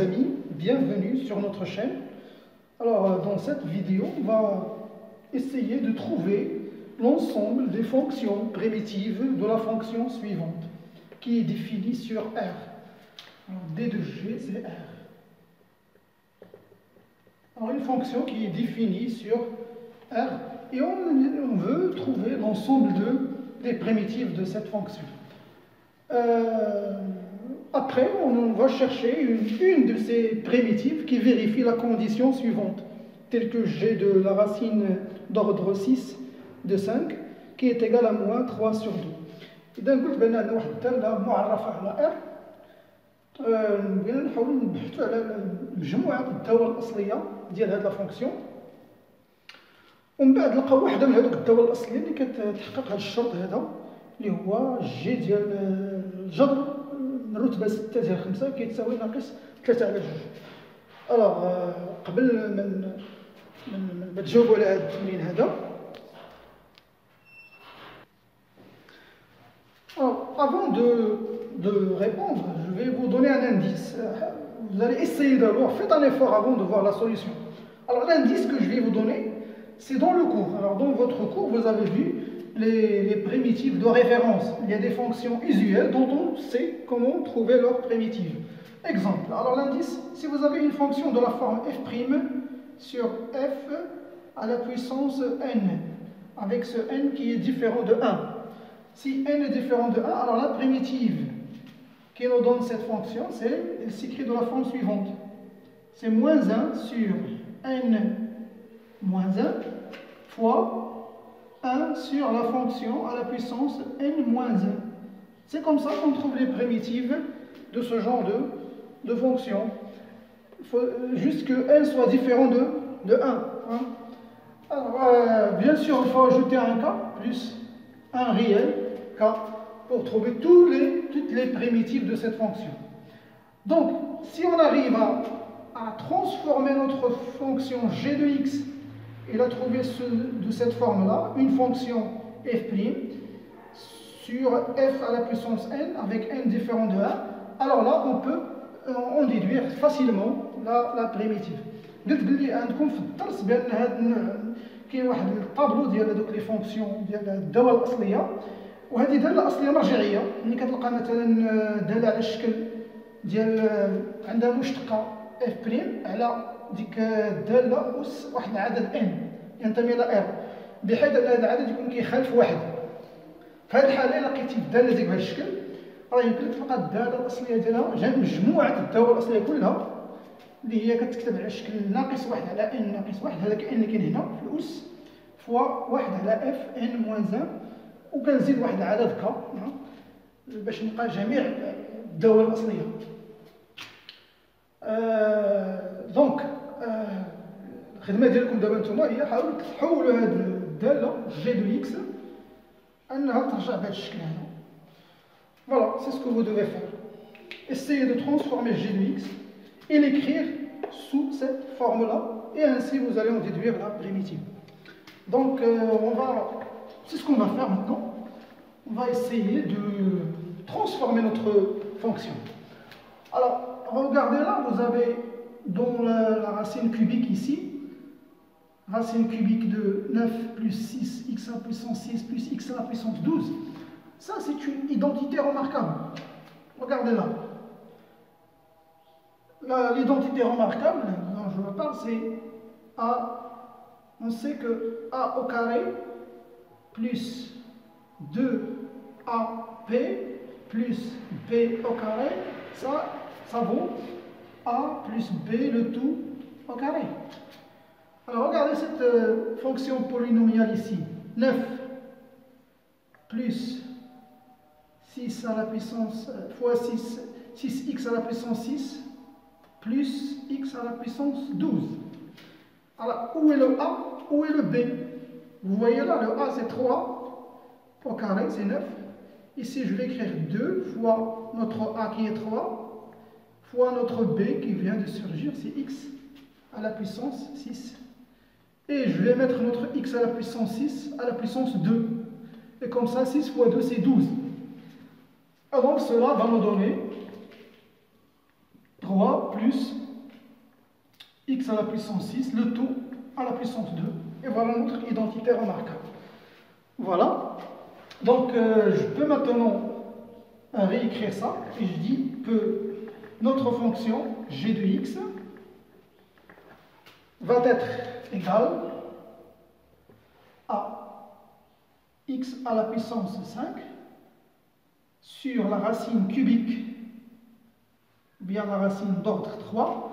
chers amis, bienvenue sur notre chaîne. Alors dans cette vidéo, on va essayer de trouver l'ensemble des fonctions primitives de la fonction suivante, qui est définie sur R. Alors, D de G, c'est R. Alors une fonction qui est définie sur R, et on veut trouver l'ensemble des primitives de cette fonction. Après, on va chercher une de ces primitives qui vérifie la condition suivante, telle que G de la racine d'ordre 6 de 5, qui est égale à moins 3 sur 2. إذا قلت بأن عندنا واحد الدالة معرفة على R، بغينا نحاولوا نبحثوا على مجموعة الدوال الأصلية ديال هذه الفونكسيون، ومن بعد نلقاو واحدة من هذوك الدوال الأصلية اللي كتحقق هذا الشرط هذا، اللي هو جي ديال الجذر الرتبة 6 ديال 5 كيتساوي ناقص 3 على 2. ألوغ قبل ما تجاوبوا على هذا التمرين هذا، avant de répondre, je vais vous donner un indice. Vous allez essayer d'abord, faites un effort avant de voir la solution. Alors l'indice que je vais vous donner, c'est dans le cours. Alors dans votre cours, vous avez vu les primitives de référence. Il y a des fonctions usuelles dont on sait comment trouver leurs primitives. Exemple, alors l'indice, si vous avez une fonction de la forme f' sur f à la puissance n, avec ce n qui est différent de 1. Si n est différent de 1, alors la primitive qui nous donne cette fonction, elle s'écrit de la forme suivante. C'est moins 1 sur n moins 1 fois 1 sur la fonction à la puissance n moins 1. C'est comme ça qu'on trouve les primitives de ce genre de fonction. Il faut juste que n soit différent de 1. Hein. Alors, bien sûr, il faut ajouter un k plus un réel k pour trouver toutes les primitives de cette fonction. Donc, si on arrive à transformer notre fonction g de x et la trouver de cette forme-là, une fonction f' sur f à la puissance n avec n différent de 1, alors là, on peut en déduire facilement la primitive. قلت بلي عندكم في الدرس بان هذا كاين واحد الطابلو ديال هذوك لي فونكسيون ديال الدوال الاصليه، وهذه داله اصليه مرجعيه. ملي كتلقى مثلا داله على الشكل ديال عندها مشتقه اف بريم على ديك الداله اس واحد العدد ان ينتمي الى ار، بحيث ان هذا العدد يكون كيخالف واحد. في هذه الحاله الا لقيتي الداله ديك بهذا الشكل، راه يمكن لك تلقى الداله الاصليه ديالها مجموعه الدوال الاصليه كلها اللي هي كتكتب على شكل ناقص واحد على ان ناقص واحد، هذاك ان اللي كاين هنا في الاس فوا واحد على اف ان موان 1، وكنزيد واحد العدد ك باش نلقى جميع الدوال الاصليه. دونك الخدمه ديالكم دابا نتوما هي حاولوا تحولوا هذه الداله جي دو اكس انها ترجع بهذا الشكل هذا. Voilà, c'est ce que vous devez faire. Essayez de transformer g de x et l'écrire sous cette forme-là, et ainsi vous allez en déduire la primitive. Donc, c'est ce qu'on va faire maintenant. On va essayer de transformer notre fonction. Alors, regardez là, vous avez dans la racine cubique ici, racine cubique de 9 plus 6 x à la puissance 6 plus x à la puissance 12. Ça, c'est une identité remarquable. Regardez là. L'identité remarquable dont je me parle, c'est A. On sait que A au carré plus 2AP plus B au carré, ça vaut A plus B le tout au carré. Alors regardez cette fonction polynomiale ici. 9 plus 6 à la puissance fois 6x à la puissance 6 plus x à la puissance 12. Alors, où est le A? Où est le B? Vous voyez là, le A c'est 3 au carré, c'est 9. Ici, je vais écrire 2 fois notre A qui est 3 fois notre B qui vient de surgir, c'est x à la puissance 6. Et je vais mettre notre x à la puissance 6 à la puissance 2. Et comme ça, 6 fois 2, c'est 12. Alors, cela va nous donner 3 plus x à la puissance 6, le tout à la puissance 2. Et voilà notre identité remarquable. Voilà. Donc, je peux maintenant réécrire ça. Et je dis que notre fonction g de x va être égale à x à la puissance 5 sur la racine cubique, bien la racine d'ordre 3,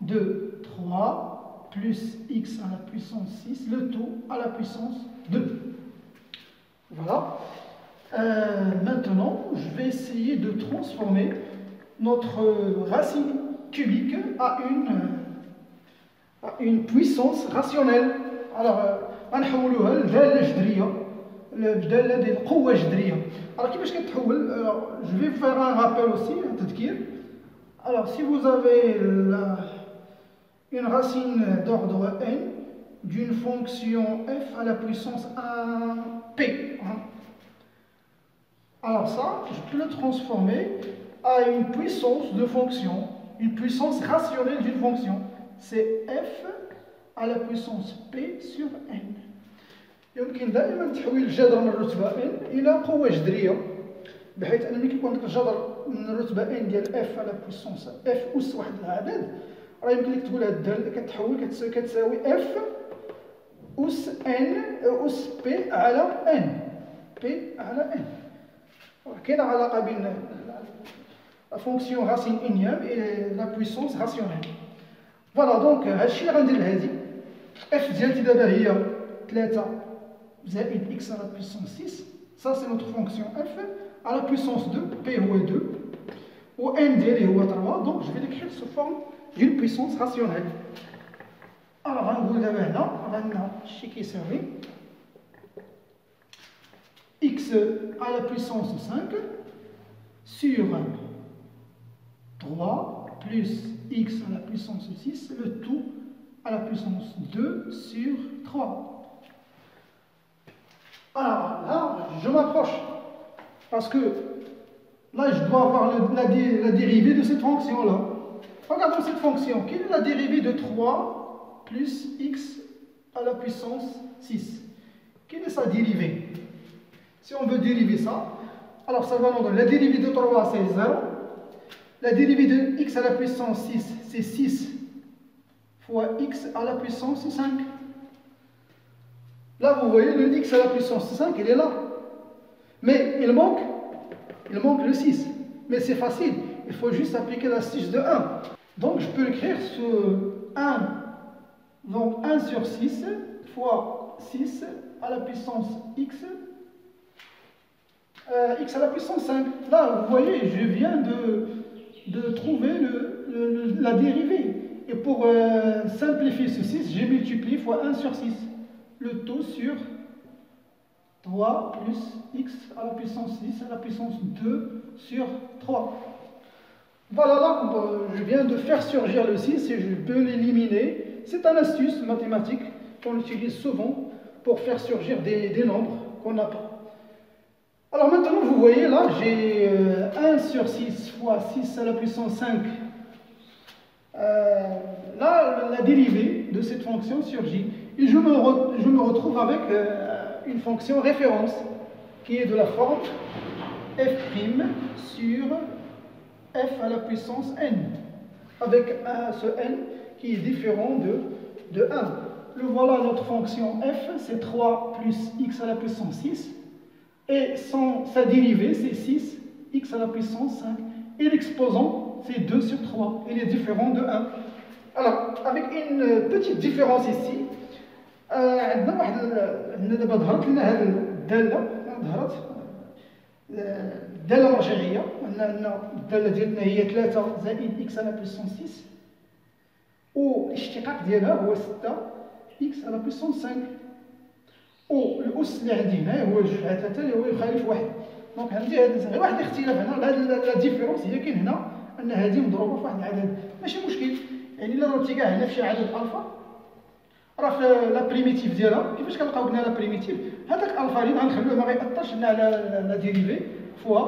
de 3 plus x à la puissance 6, le tout à la puissance 2. Voilà. Maintenant, je vais essayer de transformer notre racine cubique à une puissance rationnelle. Alors, غنحولوها لدالة جذرية، الدالة ديال قوة جذرية. Alors, كيفاش كتحول؟ Alors, je vais vous faire un rappel aussi, un تذكير. Alors, si vous avez une racine d'ordre n d'une fonction f à la puissance 1p, alors ça, je peux le transformer à une puissance de fonction, une puissance rationnelle d'une fonction. C'est f à la puissance p sur n. يمكن دائما تحويل الجذر من الرتبة n إلى قوة جذرية، بحيث أن ملي كيكون عندك الجذر من الرتبة n ديال f على بويسونس f أس واحد العدد، راه يمكن لك تقول هاد الدالة كتحول كتساوي f أس n أس p على n، p على n. كاينة علاقة بين la fonction racine énième et la puissance rationnelle. فوالا دونك هادشي اللي غندير لهادي f ديالتي دابا هي 3 زائد x à la puissance 6. Ça c'est notre fonction f à la puissance 2, p هو 2 و n ديالي هو 3. donc je vais l'écrire sous forme d'une puissance rationnelle. alors غنقول دابا هنا عندنا شي كيساوي x à la puissance 5 sur 3 plus x à la puissance 6, le tout à la puissance 2 sur 3. Alors là, je m'approche, parce que là, je dois avoir la dérivée de cette fonction-là. Regardons cette fonction. Quelle est la dérivée de 3 plus x à la puissance 6? Quelle est sa dérivée? Si on veut dériver ça, alors ça va nous donner la dérivée de 3, c'est 0. La dérivée de x à la puissance 6, c'est 6 fois x à la puissance 5. Là, vous voyez, le x à la puissance 5, il est là. Mais il manque le 6. Mais c'est facile, il faut juste appliquer l'astuce de 1. Donc, je peux l'écrire sous 1. Donc, 1 sur 6 fois 6 à la puissance x, x à la puissance 5. Là, vous voyez, je viens de trouver la dérivée. Et pour simplifier ce 6, j'ai multiplié fois 1 sur 6. Le tout sur 3 plus x à la puissance 6 à la puissance 2 sur 3. Voilà, là, je viens de faire surgir le 6 et je peux l'éliminer. C'est une astuce mathématique qu'on utilise souvent pour faire surgir des nombres qu'on n'a pas. Alors maintenant, vous voyez, là, j'ai 1 sur 6 fois 6 à la puissance 5. Là, la dérivée de cette fonction surgit. Et je me retrouve avec une fonction référence qui est de la forme f' sur f à la puissance n, avec ce n qui est différent de 1. Le voilà, notre fonction f, c'est 3 plus x à la puissance 6, et sa dérivée, c'est 6 x à la puissance 5, et l'exposant, c'est 2 sur 3, il est différent de 1. Alors, avec une petite différence ici, عندنا واحد دابا ظهرت لنا هذه الداله، ظهرت داله مرجعيه، ان الداله ديالنا هي 3 زائد اكس على بويسونس 6 والاشتقاق ديالها هو 6 اكس على بويسونس 5 والاس اللي عندي هنا هو 2 على 3 اللي هو يخالف 1. دونك عندي غير واحد الاختلاف هنا، لا ديفيرونس هي كاين هنا ان هذه مضروبه في واحد العدد، ماشي مشكل. يعني الا ضربتي كاع هنا في شي عدد الفا، راه في لا بريميتيف ديالها كيفاش كنلقاو قلنا لا بريميتيف، هذاك الفا اللي غنخليوه ما غيأثرش لنا على لا ديريفي فوا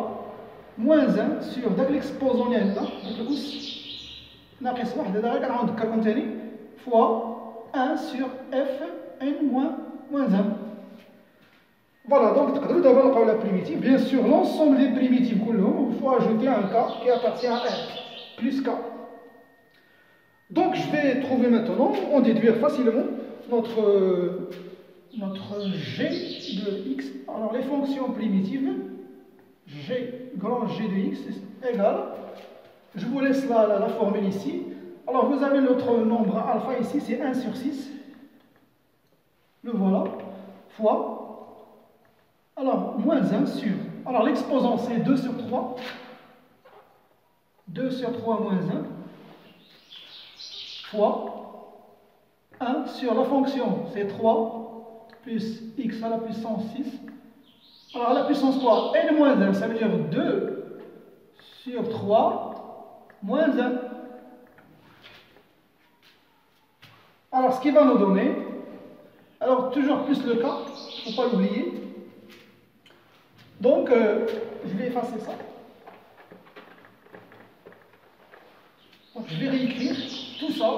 موان 1 سور داك ليكسبوزون ديالنا داك الاس ناقص واحد هذا غير كنعاود نذكركم ثاني فوا 1 sur f n moins 1. Voilà, donc تقدروا دابا نلقاو la primitive. Bien sûr, l'ensemble des primitives كلهم, il faut ajouter un k qui appartient à r plus k. Donc je vais trouver maintenant, on déduire facilement notre g de x. Alors les fonctions primitives, g, grand G de x égale, je vous laisse la formule ici. Alors vous avez notre nombre alpha ici, c'est 1 sur 6. Le voilà, fois, alors moins 1 sur, alors l'exposant c'est 2 sur 3. 2 sur 3 moins 1. Fois 1 sur la fonction, c'est 3 plus x à la puissance 6. Alors à la puissance 3, n moins 1, ça veut dire 2 sur 3 moins 1. Alors ce qui va nous donner, alors toujours plus le cas, il ne faut pas l'oublier. Donc je vais effacer ça. Donc, je vais réécrire tout ça.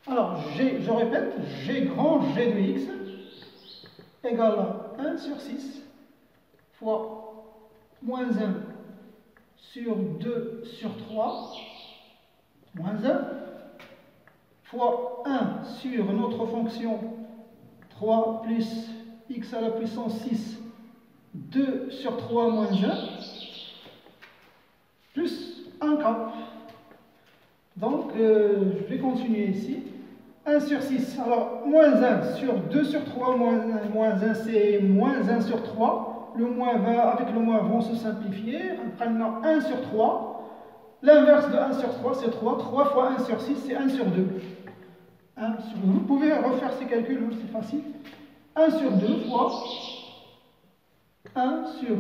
Alors, je répète, G grand G de x égale à 1 sur 6 fois moins 1 sur 2 sur 3 moins 1 fois 1 sur notre fonction 3 plus x à la puissance 6, 2 sur 3 moins 1, plus 1 k. Donc, je vais continuer ici. 1 sur 6, alors moins 1 sur 2 sur 3 moins 1 c'est moins 1 sur 3. Le moins avec le moins vont se simplifier. Maintenant 1 sur 3. L'inverse de 1 sur 3 c'est 3. 3 fois 1 sur 6 c'est 1 sur 2. 1 sur 2. Vous pouvez refaire ces calculs, c'est facile. 1 sur 2 fois 1 sur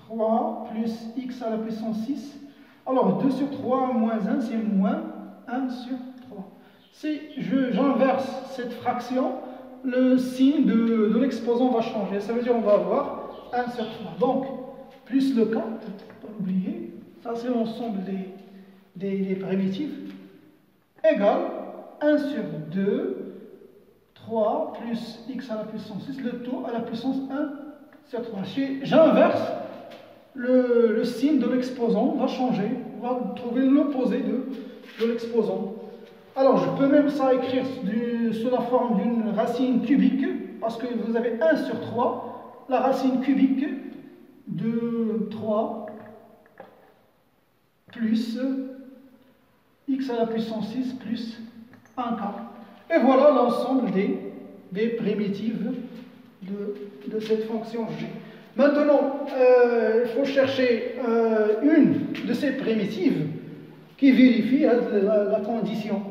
3 plus x à la puissance 6. Alors 2 sur 3 moins 1 c'est moins 1 sur 3. Si j'inverse cette fraction, le signe de l'exposant va changer. Ça veut dire qu'on va avoir 1 sur 3. Donc, plus le 4, pas l'oublier, ça c'est l'ensemble des primitives, égale 1 sur 2, 3 plus x à la puissance 6, le tout à la puissance 1 sur 3. Si j'inverse, le signe de l'exposant va changer. On va trouver l'opposé de l'exposant. Alors, je peux même ça écrire sous la forme d'une racine cubique, parce que vous avez 1 sur 3, la racine cubique de 3 plus x à la puissance 6 plus 1k. Et voilà l'ensemble des primitives de cette fonction g. Maintenant, il faut chercher une de ces primitives qui vérifie la condition.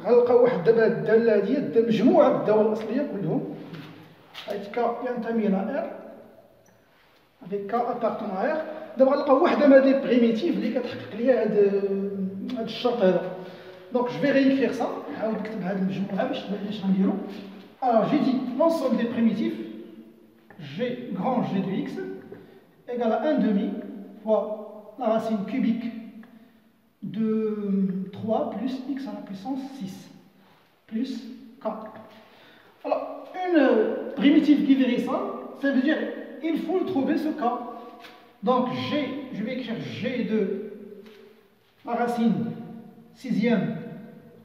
غنلقاو واحد دابا الداله هذه مجموعه الدوال الاصليه كلهم حيث ك ينتمي الى ار avec k appartenant à r. دابا غنلقاو واحده من هذه بريميتيف اللي كتحقق لي هذا الشرط هذا. دونك جو في ريكريغ سا نحاول نكتب هذه المجموعه باش تبان لي اش غنديرو. Alors j'ai dit l'ensemble des primitifs g grand G de x égale à 1 demi fois la racine cubique de 3 plus x à la puissance 6 plus k. Alors, une primitive qui vérifie ça, ça veut dire il faut trouver ce k. Donc, g, je vais écrire g de la racine sixième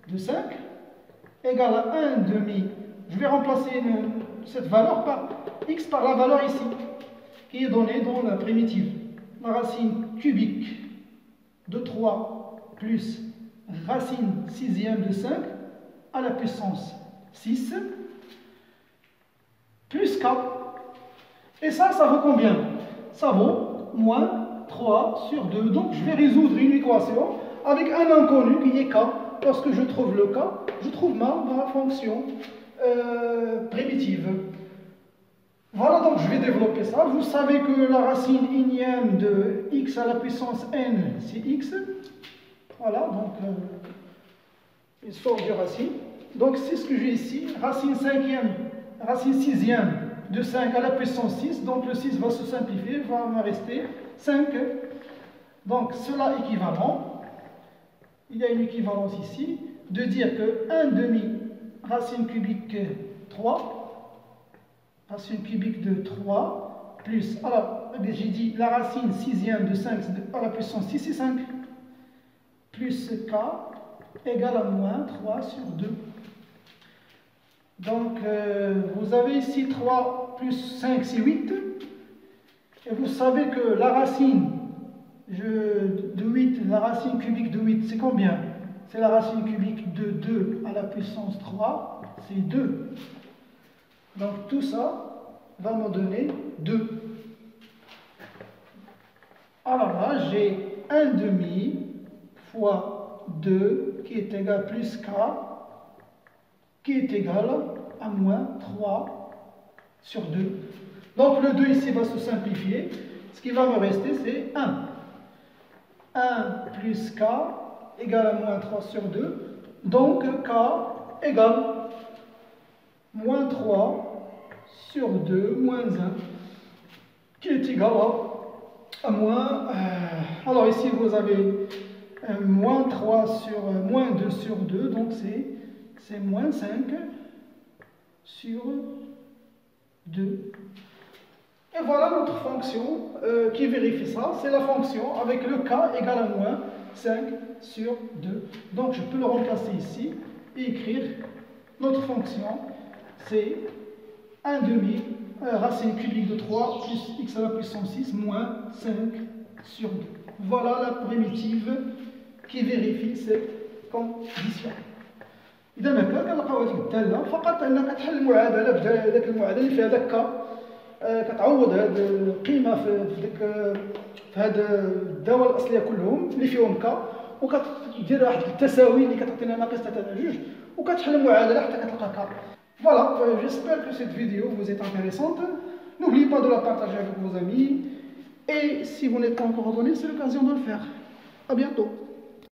de 5 égale à 1 demi. Je vais remplacer cette valeur par x par la valeur ici, qui est donnée dans la primitive. La racine cubique de 3 plus racine sixième de 5 à la puissance 6 plus k. Et ça vaut combien? Ça vaut moins 3 sur 2. Donc je vais résoudre une équation avec un inconnu qui est k. Lorsque je trouve le k, je trouve ma fonction primitive. Voilà, donc je vais développer ça. Vous savez que la racine énième de x à la puissance n, c'est x. Voilà, donc il sort du racine. Donc c'est ce que j'ai ici, racine sixième de 5 à la puissance 6. Donc le 6 va se simplifier, va me rester 5 Donc cela équivalent, il y a une équivalence ici, de dire que 1 demi racine cubique 3, racine cubique de 3, plus, alors j'ai dit la racine sixième de 5 à la puissance 6 c'est 5, plus k égale à moins 3 sur 2. Donc vous avez ici 3 plus 5 c'est 8, et vous savez que la racine de 8, la racine cubique de 8 c'est combien? C'est la racine cubique de 2 à la puissance 3, c'est 2. Donc tout ça va me donner 2. Alors là, j'ai 1 demi fois 2 qui est égal plus k qui est égal à moins 3 sur 2. Donc le 2 ici va se simplifier. Ce qui va me rester, c'est 1. 1 plus k égale à moins 3 sur 2. Donc k égale moins 3 sur 2 moins 1 qui est égal à moins... alors ici vous avez moins 3 sur moins 2 sur 2, donc c'est moins 5 sur 2. Et voilà notre fonction qui vérifie ça. C'est la fonction avec le k égale à moins 5 sur 2. Donc je peux le remplacer ici et écrire notre fonction. C'est 1 demi racine cubique de 3 plus x à la puissance 6 moins 5 sur 2. Voilà la primitive qui vérifie cette condition. إذا ما كنلقاو هذيك الدالة فقط أنك تحل المعادلة بهذاك المعادلة اللي فيها داك كتعوض هذه القيمة في هذا الدوال الأصلية كلهم اللي فيهم ك وكتدير واحد التساوي اللي كتعطينا ناقص 3 على 2 وكتحل المعادلة حتى كتلقى ك. Voilà, j'espère que cette vidéo vous est intéressante. N'oubliez pas de la partager avec vos amis. Et si vous n'êtes pas encore abonné, c'est l'occasion de le faire. À bientôt.